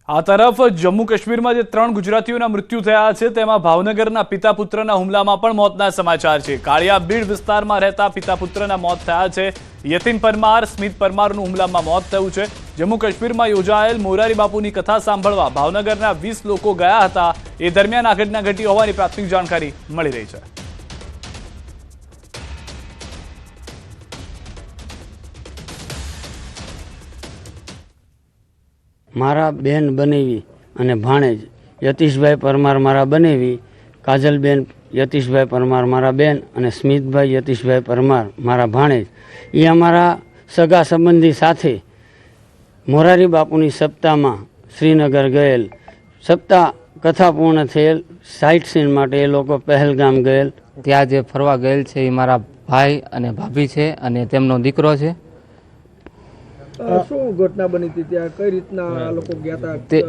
આ તરફ જમ્મુ કાશ્મીરમાં જે 3 ગુજરાતીઓના મૃત્યુ થયા છે તેમાં ભાવનગરના પિતા પુત્રના હુમલામાં પણ મોતના સમાચાર છે। કાળિયા બીડ વિસ્તારમાં રહેતા પિતા પુત્રના મોત થયા છે। યતિન પરમાર, સ્મિત પરમારનું હુમલામાં મોત થયું છે। જમ્મુ કાશ્મીરમાં યોજાયેલ મોરારી બાપુની કથા સાંભળવા ભાવનગરના 20 લોકો ગયા હતા। એ દરમિયાન આ ઘટના ઘટી હોવાની પ્રાથમિક જાણકારી મળી રહી છે। मारा बेन बनेवी अने भाणेज यतीशभाई परमार मारा बनेवी, काजलबेन यतीशभाई परमार मारा बेन अने स्मितभाई यतीशभाई परमार मारा भाणेज ये अमारा सगा संबंधी साथे मोरारी बापूनी सप्ताह में श्रीनगर गयेल। सप्ताह कथा पूर्ण थयेल साइट सीन माटे ए लोको पहलगाम गयेल। त्यां जे फरवा गयेल छे ए मारा भाई अने भाभी छे अने तेमनो दीकरो छे। શું ઘટના બની હતી ત્યાં કઈ રીતના આ લોકો ગયા હતા?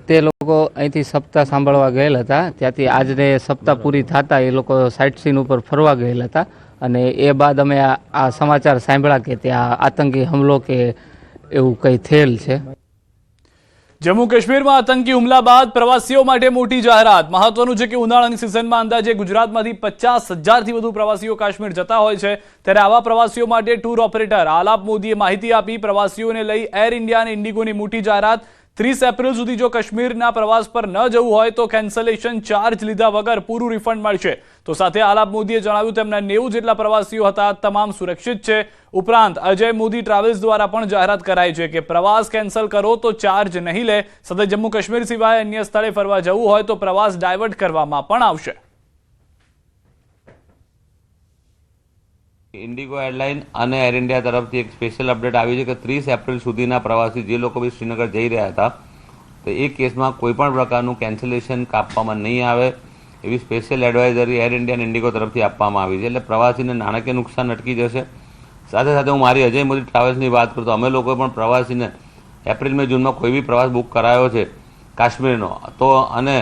તે લોકો અહીંથી સપ્તાહ સાંભળવા ગયેલ હતા। ત્યાંથી આજને સપ્તાહ પૂરી થતા એ લોકો સાઇટ સીન ઉપર ફરવા ગયેલ હતા અને એ બાદ અમે આ સમાચાર સાંભળ્યા કે ત્યાં આતંકી હુમલો કે એવું કંઈ થયેલ છે। જમ્મુ કાશ્મીરમાં આતંકી હુમલા બાદ પ્રવાસીઓ માટે મોટી જાહેરાત। મહત્વનું છે કે ઉનાળાની સિઝનમાં અંદાજે ગુજરાતમાંથી 50,000થી વધુ પ્રવાસીઓ કાશ્મીર જતા હોય છે। ત્યારે આવા પ્રવાસીઓ માટે ટૂર ઓપરેટર આલાપ મોદીએ માહિતી આપી। પ્રવાસીઓને લઈ એર ઇન્ડિયા અને ઇન્ડિગોની મોટી જાહેરાત। 30 એપ્રિલ સુધી જો કાશ્મીરના પ્રવાસ પર ન જવું હોય તો કેન્સલેશન ચાર્જ લીધા વગર પૂરું રિફંડ મળશે। તો સાથે આલાપ મોદીએ જણાવ્યું તેમના 90 જેટલા પ્રવાસીઓ હતા, તમામ સુરક્ષિત છે। ઉપરાંત અજય મોદી ટ્રાવેલ્સ દ્વારા પણ જાહેરાત કરાઈ છે કે પ્રવાસ કેન્સલ કરો તો ચાર્જ નહીં લે। સાથે જમ્મુ કાશ્મીર સિવાય અન્ય સ્થળે ફરવા જવું હોય તો પ્રવાસ ડાયવર્ટ કરવામાં પણ આવશે। इंडिगो एरलाइन અને એર ઇન્ડિયા તરફથી એક સ્પેશિયલ અપડેટ આવી છે કે 30 એપ્રિલ સુધીના પ્રવાસી જે લોકો બી શ્રીનગર જઈ રહ્યા હતા તો એ કેસમાં કોઈ પણ પ્રકારનું કેન્સલેશન કાપવામાં નહીં આવે એવી સ્પેશિયલ એડવાઇઝરી એર ઇન્ડિયા અને ઇન્ડિગો તરફથી આપવામાં આવી છે। એટલે પ્રવાસીને નાણાકીય નુકસાન અટકી જશે। સાથે સાથે હું મારી અજય મોદી ટ્રાવેલ્સની વાત કરું તો અમે લોકોએ પણ પ્રવાસીને એપ્રિલ મે જૂનમાં કોઈ બી પ્રવાસ બુક કરાયો છે કાશ્મીરનો તો અને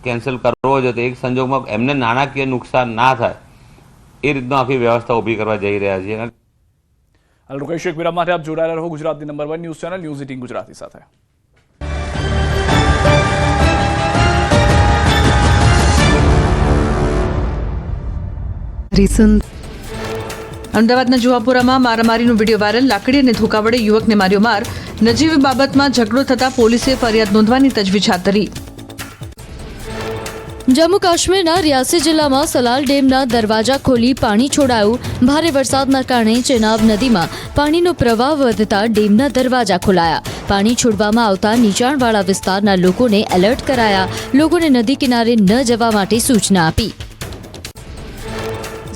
કેન્સલ કરવો છે તો એક સંજોગમાં એમને નાણાકીય નુકસાન ના થાય એ રીતનો આખી વ્યવસ્થા ઊભી કરવા જઈ રહ્યા છીએ। લોકેશ એક વિરામ માટે આપ જોડાયેલા રહો ગુજરાતની number 1 news channel news 18 Gujarati સાથે। અમદાવાદના જુહાપુરામાં મારામારીનો વિડીયો વાયરલ। લાકડી અને ધોકા વડે યુવકને માર્યો માર। નજીવી બાબતમાં ઝઘડો થતા પોલીસે ફરિયાદ નોંધવાની તજવીજ હાથ ધરી। જમ્મુ કાશ્મીરના રિયાસી જિલ્લામાં સલાલ ડેમના દરવાજા ખોલી પાણી છોડાયું। ભારે વરસાદના કારણે ચેનાબ નદીમાં પાણીનો પ્રવાહ વધતા ડેમના દરવાજા ખોલાયા। પાણી છોડવામાં આવતા નીચાણવાળા વિસ્તારના લોકોને એલર્ટ કરાયા। લોકોને નદી કિનારે ન જવા માટે સૂચના આપી।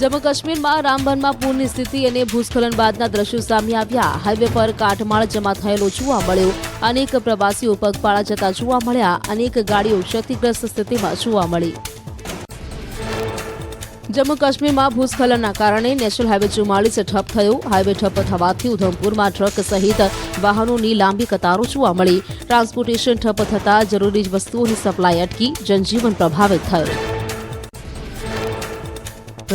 જમ્મુ કાશ્મીરમાં રામબનમાં પૂરની સ્થિતિ અને ભૂસ્ખલન બાદના દ્રશ્યો સામે આવ્યા। હાઈવે પર કાટમાળ જમા થયેલો જોવા મળ્યો। અનેક પ્રવાસીઓ પગપાળા જતા જોવા મળ્યા। અનેક ગાડીઓ ક્ષતિગ્રસ્ત સ્થિતિમાં જોવા મળી। જમ્મુ કાશ્મીરમાં ભૂસ્ખલનના કારણે નેશનલ હાઈવે 44 ઠપ થયો। હાઈવે ઠપ થવાથી ઉધમપુરમાં ટ્રક સહિત વાહનોની લાંબી કતારો જોવા મળી। ટ્રાન્સપોર્ટેશન ઠપ થતાં જરૂરી વસ્તુઓની સપ્લાય અટકી, જનજીવન પ્રભાવિત થયું।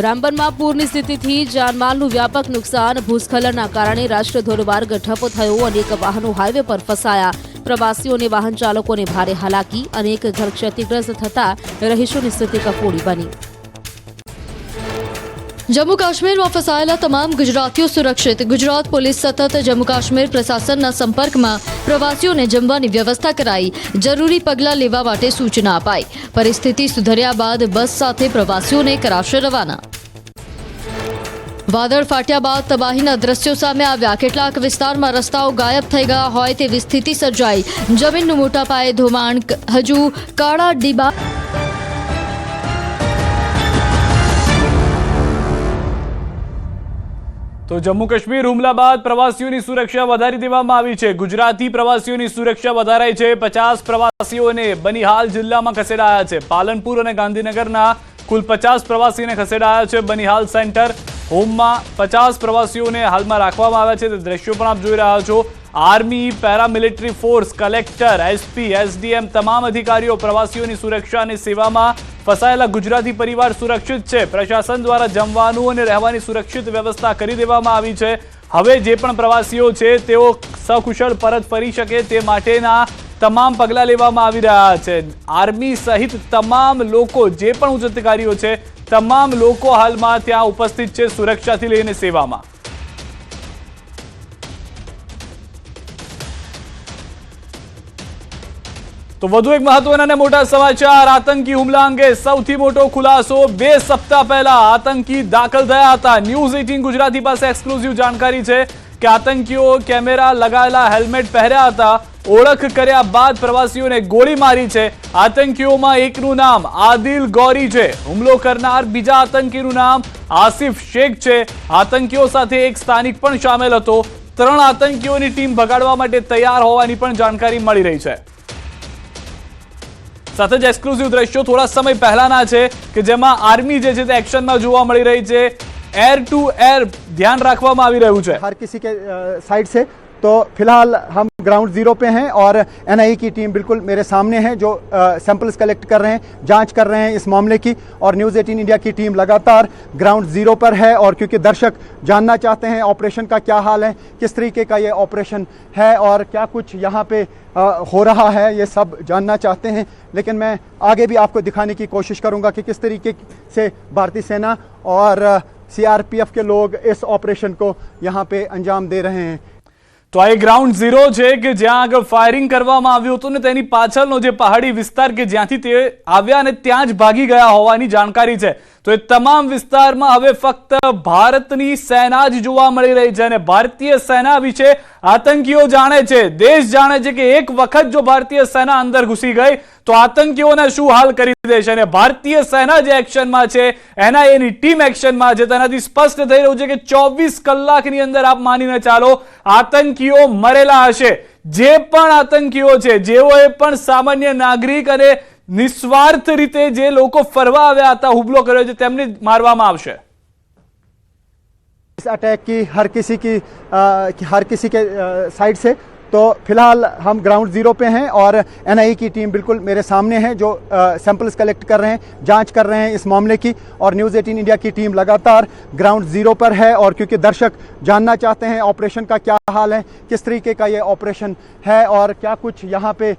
રામબનમાં પૂરની સ્થિતિથી જાનમાલનું વ્યાપક નુકસાન। ભૂસ્ખલનના કારણે રાષ્ટ્રીય ધોરીમાર્ગ ઠપ થયો। અનેક વાહનો હાઈવે પર ફસાયા। પ્રવાસીઓને વાહન ચાલકોને ભારે હાલાકી। અનેક ઘર ક્ષતિગ્રસ્ત થતા રહીશોની સ્થિતિ કફોડી બની। જમ્મુ કાશ્મીરમાં ફસાયેલા તમામ ગુજરાતીઓ સુરક્ષિત। ગુજરાત પોલીસ સતત જમ્મુ કાશ્મીર પ્રશાસનના સંપર્કમાં। પ્રવાસીઓને જમવાની વ્યવસ્થા કરાઈ। જરૂરી પગલાં લેવા માટે સૂચના અપાઈ। પરિસ્થિતિ સુધર્યા બાદ બસ સાથે પ્રવાસીઓને કરાશે રવાના। વાદળ ફાટ્યા બાદ તબાહીના દ્રશ્યો સામે આવ્યા। કેટલાક વિસ્તારમાં રસ્તાઓ ગાયબ થઈ ગયા હોય તેવી સ્થિતિ સર્જાઈ। જમીનનું મોટા પાયે ધોવાણ। હજુ કાળા ડિબા તો જમ્મુ કાશ્મીર હુમલા બાદ પ્રવાસીઓની સુરક્ષા વધારી દેવામાં આવી છે। ગુજરાતી પ્રવાસીઓની સુરક્ષા વધારાઈ છે। 50 પ્રવાસીઓને બનિહાલ જિલ્લામાં ખસેડાયા છે। પાલનપુર અને ગાંધીનગરના કુલ 50 પ્રવાસીઓને ખસેડાયા છે। બનિહાલ સેન્ટર હોમમાં 50 પ્રવાસીઓને હાલમાં રાખવામાં આવ્યા છે। તે દ્રશ્યો પણ આપ જોઈ રહ્યા છો। Army, paramilitary force, collector, SP, SDM તમામ અધિકારીઓ પ્રવાસીઓની સુરક્ષા અને સેવામાં ફસાયેલા ગુજરાતી પરિવાર સુરક્ષિત છે। પ્રશાસન દ્વારા જમવાનું અને રહેવાની સુરક્ષિત વ્યવસ્થા કરી દેવામાં આવી છે। હવે જે પણ પ્રવાસીઓ છે તેઓ સકુશળ પરત ફરી શકે તે માટેના તમામ પગલાં લેવામાં આવી રહ્યા છે। આર્મી સહિત તમામ લોકો, જે પણ ઉચ્ચ અધિકારીઓ છે, તમામ લોકો હાલમાં ત્યાં ઉપસ્થિત છે, સુરક્ષાથી લઈને સેવામાં। તો વધુ એક મહત્વના અને મોટા સમાચાર, આતંકી હુમલા અંગે સૌથી મોટો ખુલાસો। 2 સપ્તાહ પહેલા આતંકી દાખલ થયા હતા। ન્યૂઝ 18 ગુજરાતી પાસે એક્સક્લુઝિવ જાણકારી છે કે આતંકીઓ કેમેરા લગાવેલા હેલ્મેટ પહેર્યા હતા। ઓળખ કર્યા બાદ પ્રવાસીઓને ગોળી મારી છે। આતંકીઓમાં એકનું નામ આદિલ ગૌરી છે। હુમલો કરનાર બીજા આતંકીનું નામ આસિફ શેખ છે। આતંકીઓ સાથે એક સ્થાનિક પણ સામેલ હતો। 3 આતંકીઓની ટીમ ભગાડવા માટે તૈયાર હોવાની પણ જાણકારી મળી રહી છે। સાથે જ એક્સક્લુઝિવ દ્રશ્યો થોડા સમય પહેલાના છે કે જેમાં આર્મી જે છે તે એક્શનમાં જોવા મળી રહી છે। एयर टू एयर ध्यान रखवामां आवी रह्युं छे। हर किसी के साइड से तो फिलहाल हम ग्राउंड जीरो पे हैं और एनआईए की टीम बिल्कुल मेरे सामने है जो सैंपल्स कलेक्ट कर रहे हैं, जांच कर रहे हैं इस मामले की। और न्यूज़ 18 इंडिया की टीम लगातार ग्राउंड जीरो पर है और क्योंकि दर्शक जानना चाहते हैं ऑपरेशन का क्या हाल है, किस तरीके का ये ऑपरेशन है और क्या कुछ यहाँ पे हो रहा है, ये सब जानना चाहते हैं। लेकिन मैं आगे भी आपको दिखाने की कोशिश करूँगा कि किस तरीके से भारतीय सेना और सीआरपीएफ के लोग इस ऑपरेशन को यहाँ पे अंजाम दे रहे हैं। તો આ ગ્રાઉન્ડ ઝીરો છે કે જ્યાં આગળ ફાયરિંગ કરવામાં આવ્યું હતું ને તેની પાછળનો જે પહાડી વિસ્તાર કે જ્યાંથી તે આવ્યા અને ત્યાં જ ભાગી ગયા હોવાની જાણકારી છે। તો એ તમામ વિસ્તારમાં હવે ફક્ત ભારતની સેના જ જોવા મળી રહી છે અને ભારતીય સેના વિશે આતંકીઓ જાણે છે, દેશ જાણે છે કે એક વખત જો ભારતીય સેના અંદર ઘૂસી ગઈ તો આતંકીઓને શું હાલ કરી દેશે। અને ભારતીય સેના જે એક્શનમાં છે, એનઆઈએની ટીમ એક્શનમાં છે, તેનાથી સ્પષ્ટ થઈ રહ્યું છે કે 24 કલાકની અંદર આપ માનીને ચાલો આતંકીઓ મરેલા હશે। જે પણ આતંકીઓ છે, જેઓએ પણ સામાન્ય નાગરિક અને નિસ્વાર્થ રીતે જે લોકો ફરવા આવ્યા હતા, હુમલો કર્યો છે, તેમને મારવામાં આવશે। इस अटैक की हर किसी के साइड से तो फिलहाल हम ग्राउंड जीरो पे हैं और एनआईए की टीम बिल्कुल मेरे सामने है जो सैंपल्स कलेक्ट कर रहे हैं, जांच कर रहे हैं इस मामले की। और न्यूज़ 18 इंडिया की टीम लगातार ग्राउंड जीरो पर है और क्योंकि दर्शक जानना चाहते हैं ऑपरेशन का क्या हाल है, किस तरीके का ये ऑपरेशन है और क्या कुछ यहाँ पे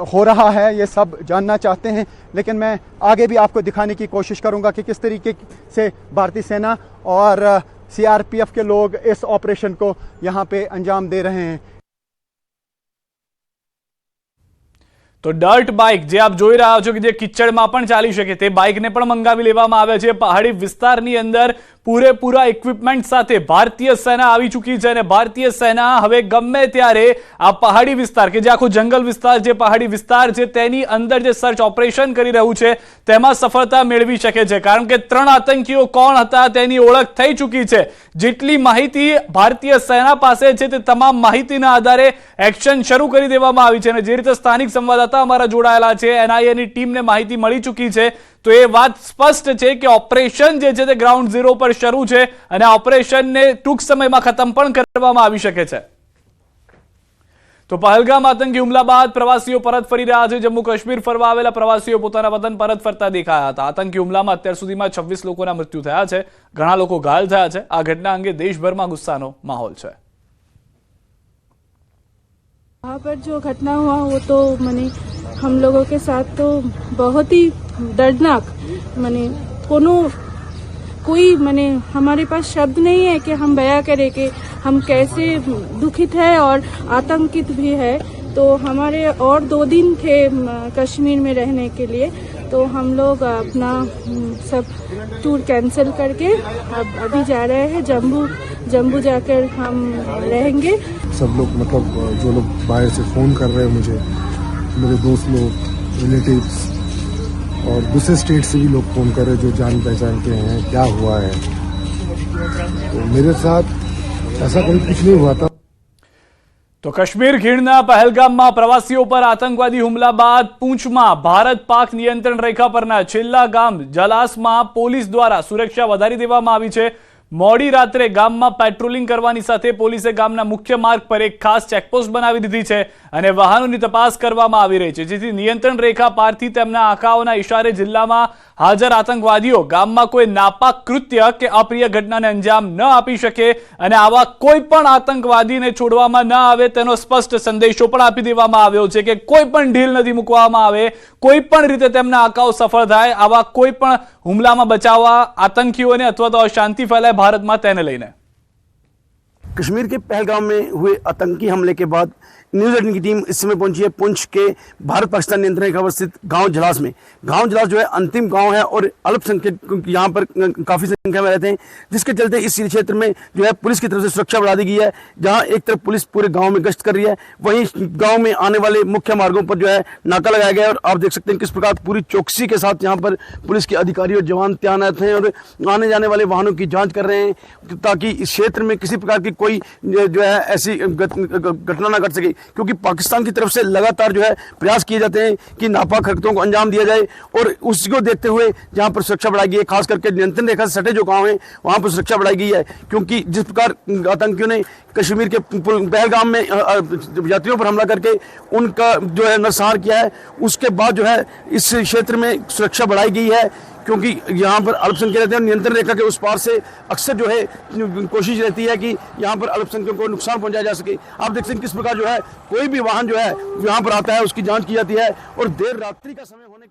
हो रहा है, ये सब जानना चाहते हैं। लेकिन मैं आगे भी आपको दिखाने की कोशिश करूँगा कि किस तरीके से भारतीय सेना और सीआरपीएफ के लोग इस ऑपरेशन को यहाँ पे अंजाम दे रहे हैं। તો ડર્ટ બાઇક જે આપ જોઈ રહ્યા છો કે જે કિચડમાં પણ ચાલી શકે તે બાઇકને પણ મંગાવી લેવામાં આવે છે। પહાડી વિસ્તારની અંદર પૂરેપૂરા ઇક્વિપમેન્ટ સાથે ભારતીય સેના આવી ચૂકી છે અને ભારતીય સેના હવે ગમે ત્યારે આ પહાડી વિસ્તાર કે જે આખો જંગલ વિસ્તાર જે પહાડી વિસ્તાર છે તેની અંદર જે સર્ચ ઓપરેશન કરી રહ્યું છે તેમાં સફળતા મેળવી શકે છે। કારણ કે 3 આતંકીઓ કોણ હતા તેની ઓળખ થઈ ચૂકી છે। જેટલી માહિતી ભારતીય સેના પાસે છે તે તમામ માહિતીના આધારે એક્શન શરૂ કરી દેવામાં આવી છે અને જે રીતે સ્થાનિક સંવાદદાતા અમારા જોડાયેલા છે, એનઆઈએની ટીમને માહિતી મળી ચૂકી છે, તો એ વાત સ્પષ્ટ છે કે ઓપરેશન જે છે તે ગ્રાઉન્ડ ઝીરો પર શરૂ છે અને આ ઓપરેશનને ટૂંક સમયમાં ખતમ પણ કરવામાં આવી શકે છે। તો પહેલગામ આતંકી હુમલા બાદ પ્રવાસીઓ પરત ફરી રહ્યા છે। જમ્મુ કાશ્મીર ફરવા આવેલા પ્રવાસીઓ પોતાના વતન પરત ફરતા દેખાયા હતા। આતંકી હુમલામાં અત્યાર સુધીમાં 26 લોકોના મૃત્યુ થયા છે, ઘણા લોકો ઘાયલ થયા છે। આ ઘટના અંગે દેશભરમાં ગુસ્સાનો માહોલ છે। वहाँ पर जो घटना हुआ वो तो माने हम लोगों के साथ तो बहुत ही दर्दनाक, माने कोई माने हमारे पास शब्द नहीं है कि हम बयां करें कि हम कैसे दुखित है और आतंकित भी है। तो हमारे और 2 दिन थे कश्मीर में रहने के लिए, तो हम लोग अपना सब टूर कैंसिल करके अब अभी जा रहे हैं जम्मू जाकर हम रहेंगे। सब लोग मतलब जो लोग बाहर से फ़ोन कर रहे हैं मुझे, मेरे दोस्त लोग, रिलेटिव्स और दूसरे स्टेट से भी लोग फ़ोन कर रहे हैं जो जान पहचान के हैं, क्या हुआ है। तो मेरे साथ ऐसा कभी कुछ नहीं हुआ था। તો કાશ્મીર ખીણના પહેલગામમાં પ્રવાસીઓ પર આતંકવાદી હુમલા બાદ પૂંછમાં ભારત પાક નિયંત્રણ રેખા પરના છેલ્લા ગામ જલાસમાં પોલીસ દ્વારા સુરક્ષા વધારી દેવામાં આવી છે। મોડી રાત્રે ગામમાં પેટ્રોલિંગ કરવાની સાથે પોલીસે ગામના મુખ્ય માર્ગ પર એક ખાસ ચેકપોસ્ટ બનાવી દીધી છે અને વાહનોની તપાસ કરવામાં આવી રહી છે, જેથી નિયંત્રણ રેખા પારથી તેમના આંખાઓના ઇશારે જિલ્લામાં હાજર આતંકવાદીઓ ગામમાં કોઈ નાપાક કૃત્ય કે અપ્રિય ઘટનાને અંજામ ન આપી શકે અને આવા કોઈ પણ આતંકવાદીને છોડવામાં ન આવે તેનો સ્પષ્ટ સંદેશો પણ આપી દેવામાં આવ્યો છે કે કોઈ પણ ઢીલ નથી મૂકવામાં આવે, કોઈ પણ રીતે તેમના આંકાઓ સફળ થાય, આવા કોઈ પણ હુમલામાં બચાવવા આતંકીઓને અથવા તો અશાંતિ ફેલાય भारत में लेने। कश्मीर के पहलगाम में हुए आतंकी हमले के बाद न्यूज़ 18 की टीम इस समय पहुंची है पुंछ के भारत पाकिस्तान नियंत्रण रेखा पर स्थित गांव जलास में। गांव जलास जो है अंतिम गांव है और अल्पसंख्यक यहाँ पर काफ़ी संख्या में रहते हैं, जिसके चलते इस क्षेत्र में जो है पुलिस की तरफ से सुरक्षा बढ़ा दी गई है। जहाँ एक तरफ पुलिस पूरे गाँव में गश्त कर रही है, वहीं गाँव में आने वाले मुख्य मार्गों पर जो है नाका लगाया गया है और आप देख सकते हैं किस प्रकार पूरी चौकसी के साथ यहाँ पर पुलिस के अधिकारी और जवान तैनात हैं और आने जाने वाले वाहनों की जाँच कर रहे हैं ताकि इस क्षेत्र में किसी प्रकार की कोई जो है ऐसी घटना न घट सके, क्योंकि पाकिस्तान की तरफ से लगातार जो है प्रयास किए जाते हैं कि नापाक हरकतों को अंजाम दिया जाए और उसको देखते हुए जहां पर सुरक्षा बढ़ाई गई है, खास करके नियंत्रण रेखा से सटे जो गांव हैं वहां पर सुरक्षा बढ़ाई गई है, क्योंकि जिस प्रकार आतंकियों ने कश्मीर के पहलगाम में यात्रियों पर हमला करके उनका जो है नरसंहार किया है, उसके बाद जो है इस क्षेत्र में सुरक्षा बढ़ाई गई है, क्योंकि यहाँ पर अल्पसंख्यक रहते हैं। नियंत्रण रेखा के उस पार से अक्सर जो है कोशिश रहती है कि यहाँ पर अल्पसंख्यकों को नुकसान पहुंचाया जा सके। आप देख सकते हैं किस प्रकार जो है कोई भी वाहन जो है यहाँ पर आता है उसकी जांच की जाती है और देर रात्रि का समय होने के